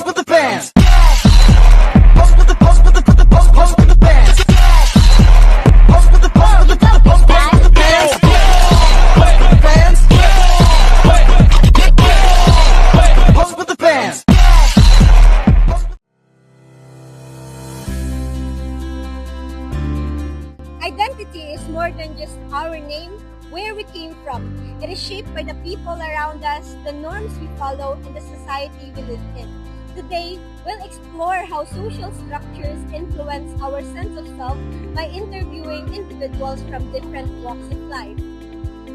with the bands. Pose with the pose with the pose with the bands. Pose with the pose with the pose with the bands. Pose with the bands. Pose with the bands. Identity is more than just our name, where we came from. It is shaped by the people around us, the norms we follow, and the society we live in. Today, we'll explore how social structures influence our sense of self by interviewing individuals from different walks of life.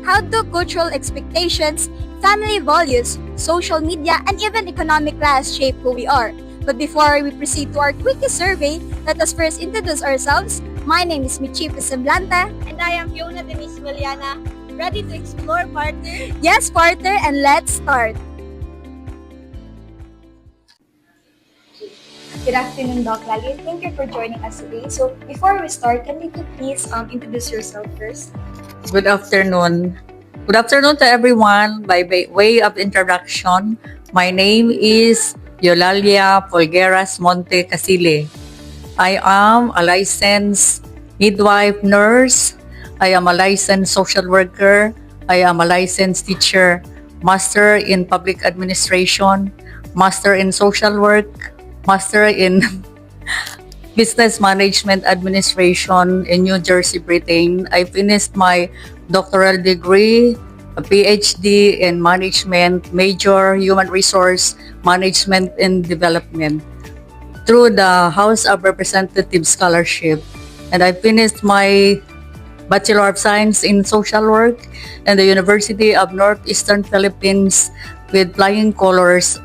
How do cultural expectations, family values, social media, and even economic class shape who we are? But before we proceed to our Quickie survey, let us first introduce ourselves. My name is Michi Semblante. And I am Fiona Denise Villana. Ready to explore, partner? Yes, partner, and let's start. Good afternoon, Doc Lali. Thank you for joining us today. So, before we start, can you please introduce yourself first? Good afternoon. Good afternoon to everyone. By way of introduction, my name is Eulalia Polgueras Monte Casile. I am a licensed midwife nurse. I am a licensed social worker. I am a licensed teacher, master in public administration, master in social work, master in business management administration in New Jersey, Britain. I finished my doctoral degree, a PhD in management, major human resource management and development through the House of Representatives Scholarship. And I finished my Bachelor of Science in Social Work in the University of Northeastern Philippines with flying colors.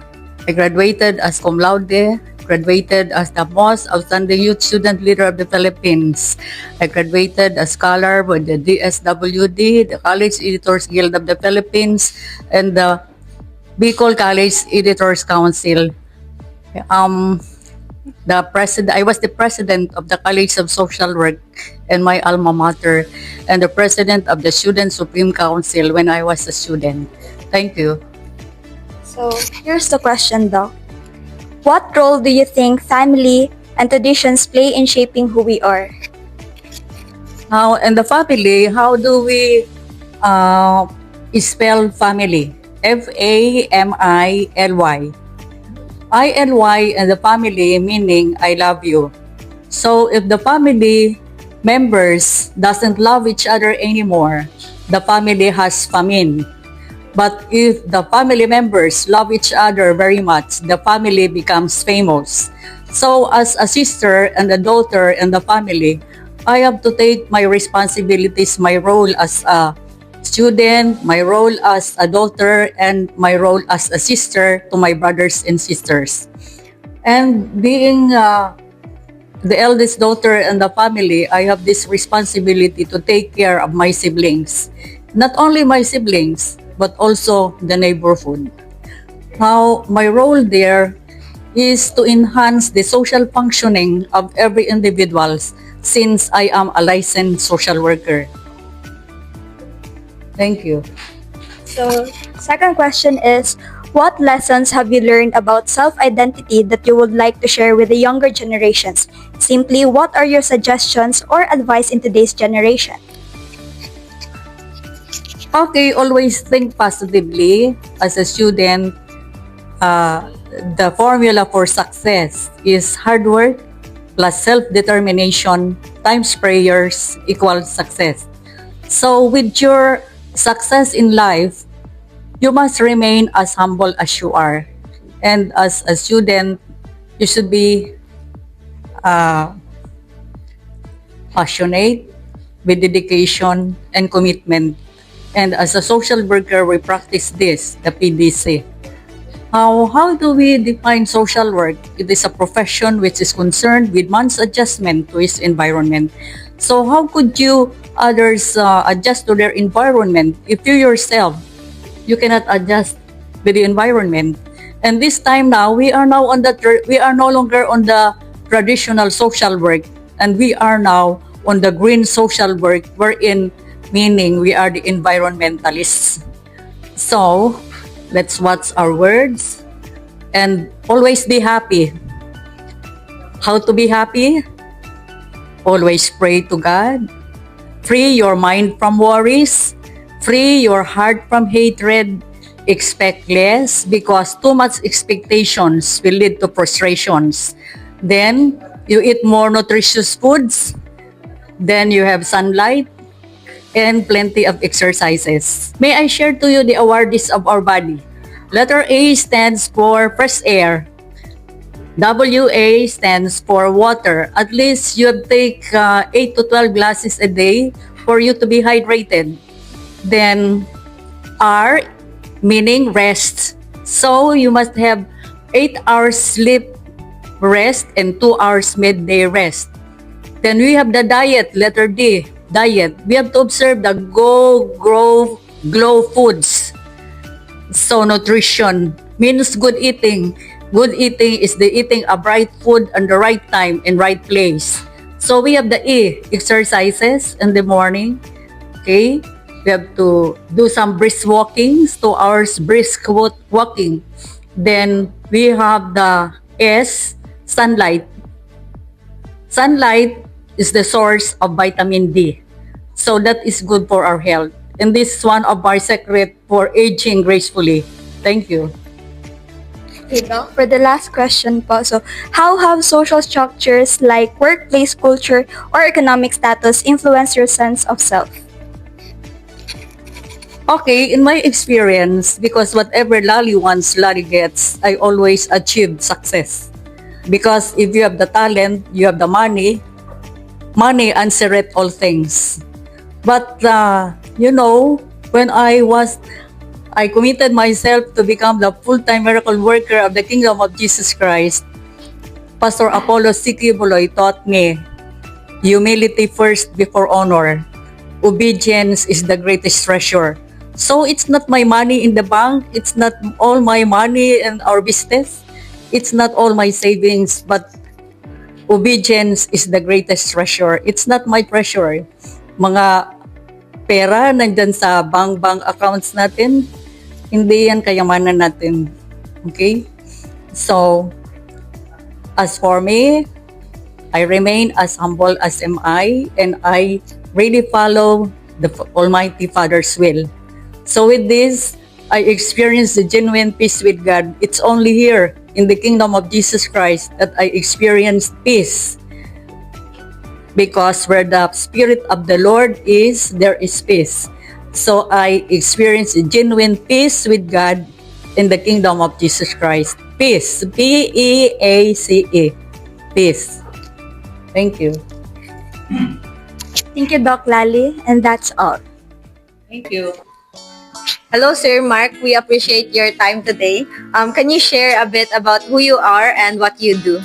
I graduated as cum laude, graduated as the most outstanding youth student leader of the Philippines. I graduated as scholar with the DSWD, the College Editors Guild of the Philippines, and the Bicol College Editors Council. I was the president of the College of Social Work in my alma mater and the president of the Student Supreme Council when I was a student. Thank you. So, here's the question, Doc. What role do you think family and traditions play in shaping who we are? Now, in the family, how do we spell family? Family. I-L-Y in the family meaning I love you. So if the family members doesn't love each other anymore, the family has famine. But if the family members love each other very much, the family becomes famous. So as a sister and a daughter in the family, I have to take my responsibilities, my role as a student, my role as a daughter, and my role as a sister to my brothers and sisters. And being the eldest daughter in the family, I have this responsibility to take care of my siblings. Not only my siblings, but also the neighborhood. Now, my role there is to enhance the social functioning of every individual since I am a licensed social worker. Thank you. So, second question is, what lessons have you learned about self-identity that you would like to share with the younger generations? Simply, what are your suggestions or advice in today's generation? Okay, always think positively. As a student, the formula for success is hard work plus self-determination times prayers equals success. So with your success in life, you must remain as humble as you are. And as a student, you should be passionate with dedication and commitment. And as a social worker, we practice this, the PDC. How do we define social work? It is a profession which is concerned with one's adjustment to its environment. So how could you others adjust to their environment if you yourself, you cannot adjust with the environment? And this time now, we are no longer on the traditional social work, and we are now on the green social work, wherein meaning we are the environmentalists. So let's watch our words and always be happy. How to be happy? Always pray to God. Free your mind from worries. Free your heart from hatred. Expect less because too much expectations will lead to frustrations. Then you eat more nutritious foods. Then you have sunlight and plenty of exercises. May I share to you the awardees of our body? Letter A stands for fresh air. WA stands for water. At least you have take 8 to 12 glasses a day for you to be hydrated. Then R meaning rest. So you must have 8 hours sleep rest and 2 hours midday rest. Then we have the diet, letter D, diet. We have to observe the go, grow, glow foods. So nutrition means good eating. Good eating is the eating of right food and the right time and right place. So we have the E, exercises in the morning. Okay? We have to do some brisk walking, 2 hours brisk walking. Then we have the S, sunlight. Sunlight is the source of vitamin D. So that is good for our health. And this is one of our secret for aging gracefully. Thank you. Okay, Doc, for the last question po, so how have social structures like workplace culture or economic status influenced your sense of self? Okay, in my experience, because whatever Lali wants, Lali gets, I always achieve success. Because if you have the talent, you have the money answereth all things. But, when I committed myself to become the full-time miracle worker of the Kingdom of Jesus Christ, Pastor Apollo Sikibuloy taught me, humility first before honor. Obedience is the greatest treasure. So it's not my money in the bank, it's not all my money in our business, it's not all my savings, but obedience is the greatest treasure. It's not my treasure. Mga pera nandyan sa bank accounts natin, hindi yan kayamanan natin. Okay? So, as for me, I remain as humble as am I, and I really follow the Almighty Father's will. So with this, I experience the genuine peace with God. It's only here in the Kingdom of Jesus Christ that I experienced peace. Because where the Spirit of the Lord is, there is peace. So I experienced a genuine peace with God in the Kingdom of Jesus Christ. Peace. P-E-A-C-E. Peace. Thank you. Thank you, Doc Lali, and that's all. Thank you. Hello, Sir Mark. We appreciate your time today. Can you share a bit about who you are and what you do?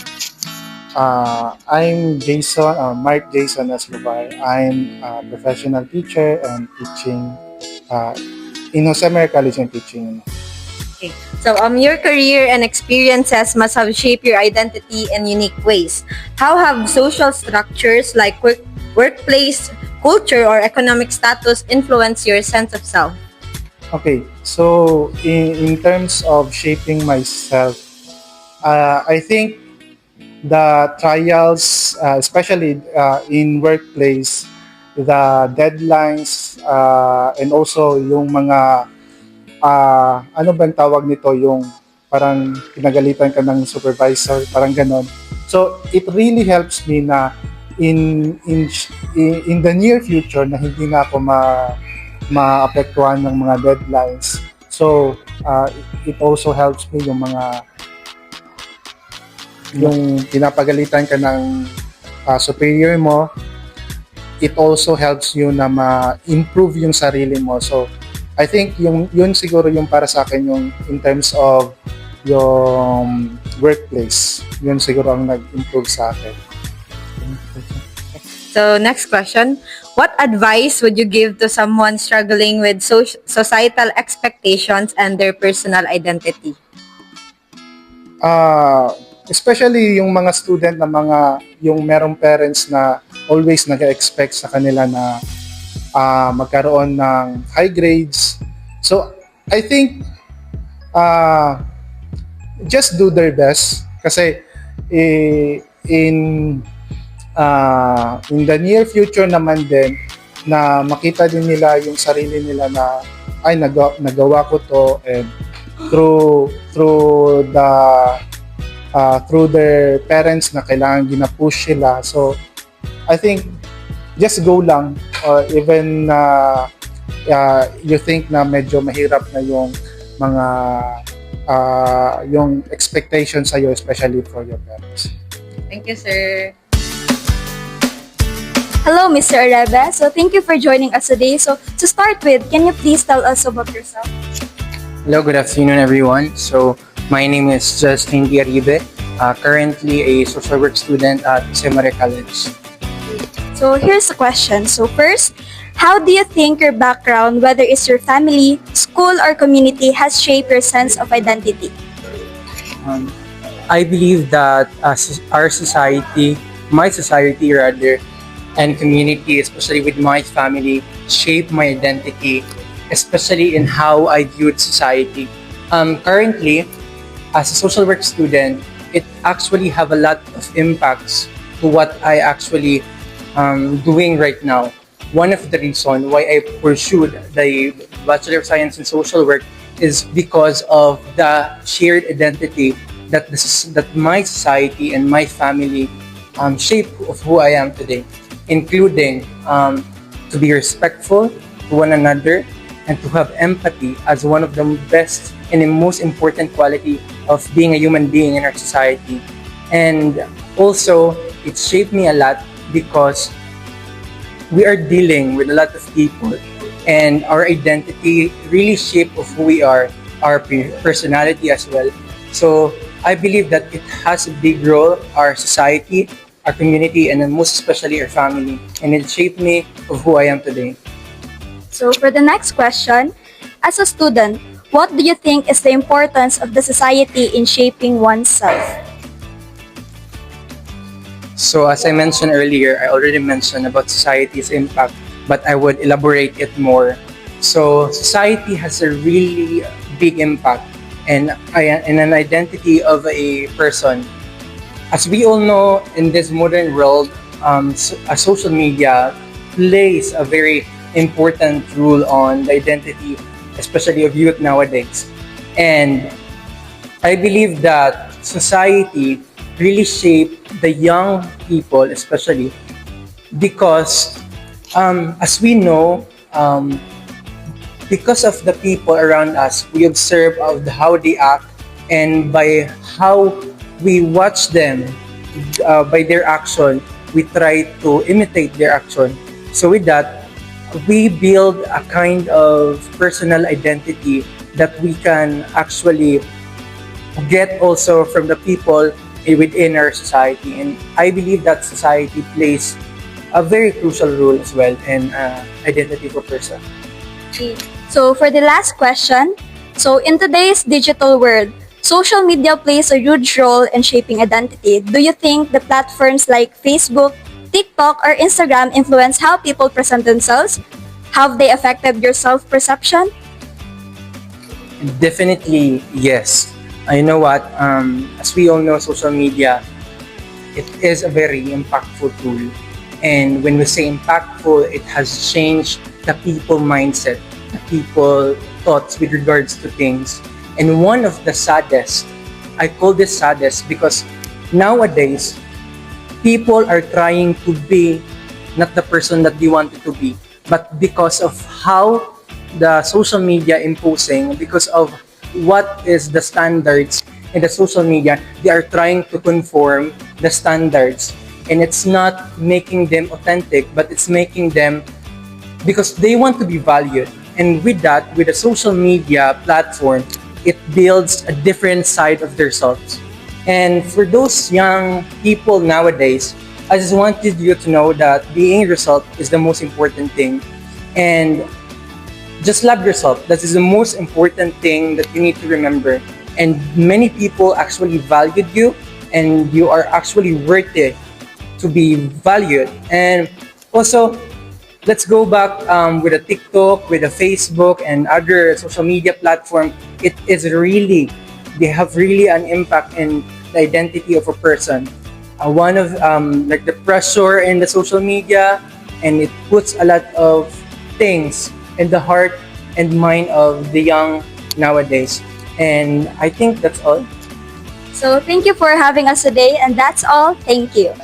I'm Jason, Mark Jason Escobar. I'm a professional teacher and teaching in Jose Maria College and teaching. Okay. So, your career and experiences must have shaped your identity in unique ways. How have social structures like workplace culture or economic status influenced your sense of self? Okay, so in terms of shaping myself, I think the trials, especially in workplace, the deadlines, and also yung mga, ano bang tawag nito, yung parang pinagalitan ka ng supervisor, parang ganon. So, it really helps me na in the near future na hindi na ako maapektuhan ng mga deadlines. So, it also helps me yung pinapagalitan ka ng superior mo, it also helps you na ma-improve yung sarili mo. So, I think yun siguro yung para sa akin yung in terms of yung workplace. Yun siguro ang nag-improve sa akin. So, next question. What advice would you give to someone struggling with societal expectations and their personal identity? Especially yung mga student na yung merong parents na always nag-expect sa kanila na magkaroon ng high grades. So, I think just do their best kasi in the near future naman din na makita din nila yung sarili nila na ay nagawa ko to, and through their parents na kailangan gina-push sila. So I think just go lang, or even you think na medyo mahirap na yung mga yung expectation sa iyo, especially for your parents. Thank you, sir. Hello, Mr. Arebe. So thank you for joining us today. So to start with, can you please tell us about yourself? Hello, good afternoon, everyone. So, my name is Justin Aribe, currently a social work student at Semare College. So here's the question. So first, how do you think your background, whether it's your family, school, or community, has shaped your sense of identity? I believe that our society, my society rather, and community, especially with my family, shape my identity, especially in how I viewed society. Currently, as a social work student, it actually have a lot of impacts to what I actually doing right now. One of the reasons why I pursued the Bachelor of Science in Social Work is because of the shared identity that my society and my family shape of who I am today, including to be respectful to one another and to have empathy as one of the best and the most important quality of being a human being in our society. And also, it shaped me a lot because we are dealing with a lot of people, and our identity really shape of who we are, our personality as well. So I believe that it has a big role, our society, our community, and then most especially our family, and it shaped me of who I am today. So for the next question, as a student, what do you think is the importance of the society in shaping oneself? So as I mentioned earlier, I already mentioned about society's impact, but I would elaborate it more. So society has a really big impact and an identity of a person. As we all know, in this modern world, social media plays a very important role on the identity, especially of youth nowadays. And I believe that society really shape the young people, especially because, as we know, because of the people around us, we observe of how they act, and by how we watch them, by their action, we try to imitate their action. So with that, we build a kind of personal identity that we can actually get also from the people within our society. And I believe that society plays a very crucial role as well in identity for person. So for the last question, so in today's digital world, social media plays a huge role in shaping identity. Do you think the platforms like Facebook, TikTok, or Instagram influence how people present themselves? Have they affected your self-perception? Definitely, yes. You know what? As we all know, social media, it is a very impactful tool. And when we say impactful, it has changed the people mindset, the people thoughts with regards to things. And one of the saddest, I call this saddest because nowadays, people are trying to be not the person that they wanted to be, but because of how the social media imposing, because of what is the standards in the social media, they are trying to conform the standards, and it's not making them authentic, but it's making them because they want to be valued. And with that, with the social media platform, it builds a different side of themselves. And for those young people nowadays, I just wanted you to know that being yourself is the most important thing. And just love yourself. That is the most important thing that you need to remember. And many people actually valued you, and you are actually worthy to be valued. And also, let's go back with a TikTok, with a Facebook, and other social media platform. It is really they have really an impact in the identity of a person. One of like the pressure in the social media, and it puts a lot of things in the heart and mind of the young nowadays. And I think that's all. So thank you for having us today, and that's all. Thank you.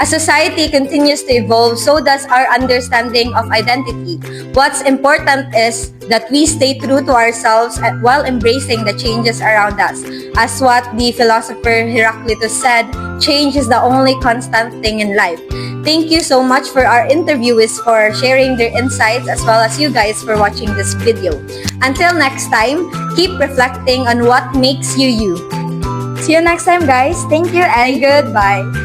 As society continues to evolve, so does our understanding of identity. What's important is that we stay true to ourselves while embracing the changes around us. As what the philosopher Heraclitus said, change is the only constant thing in life. Thank you so much for our interviewees for sharing their insights, as well as you guys for watching this video. Until next time, keep reflecting on what makes you you. See you next time, guys. Thank you and goodbye.